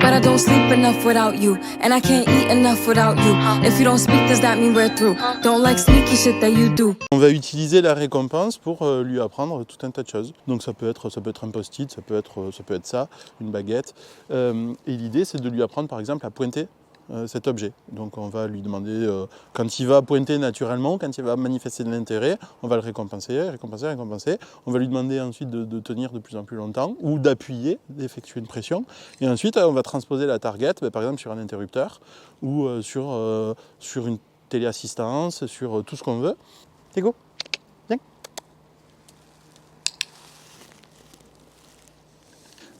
But I don't sleep enough without you, and I can't eat enough without you. If you don't speak, does that mean we're through? Don't like sneaky shit that you do. On va utiliser la récompense pour lui apprendre tout un tas de choses. Donc ça peut être un post-it, ça peut être ça, une baguette. Et l'idée, c'est de lui apprendre par exemple à pointer cet objet. Donc on va lui demander, quand il va pointer naturellement, quand il va manifester de l'intérêt, on va le récompenser. On va lui demander ensuite de tenir de plus en plus longtemps, ou d'appuyer, d'effectuer une pression. Et ensuite, on va transposer la target, par exemple sur un interrupteur, ou sur une téléassistance, sur tout ce qu'on veut. Tego, viens.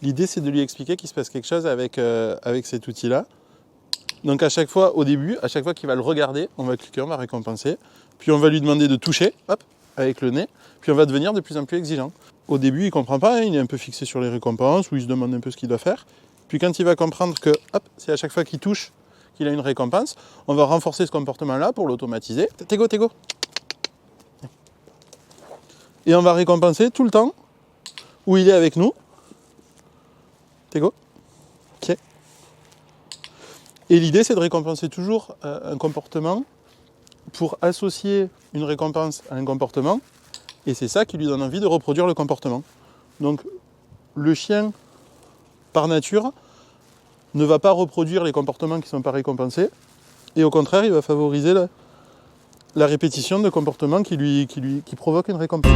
L'idée, c'est de lui expliquer qu'il se passe quelque chose avec cet outil-là. Donc à chaque fois, au début, à chaque fois qu'il va le regarder, on va cliquer, on va récompenser. Puis on va lui demander de toucher, hop, avec le nez. Puis on va devenir de plus en plus exigeant. Au début, il ne comprend pas, hein, il est un peu fixé sur les récompenses, ou il se demande un peu ce qu'il doit faire. Puis quand il va comprendre que, hop, c'est à chaque fois qu'il touche qu'il a une récompense, on va renforcer ce comportement-là pour l'automatiser. Tego. Et on va récompenser tout le temps où il est avec nous. Tego. Ok. Et l'idée, c'est de récompenser toujours un comportement pour associer une récompense à un comportement. Et c'est ça qui lui donne envie de reproduire le comportement. Donc, le chien, par nature, ne va pas reproduire les comportements qui ne sont pas récompensés. Et au contraire, il va favoriser la répétition de comportements qui provoquent une récompense.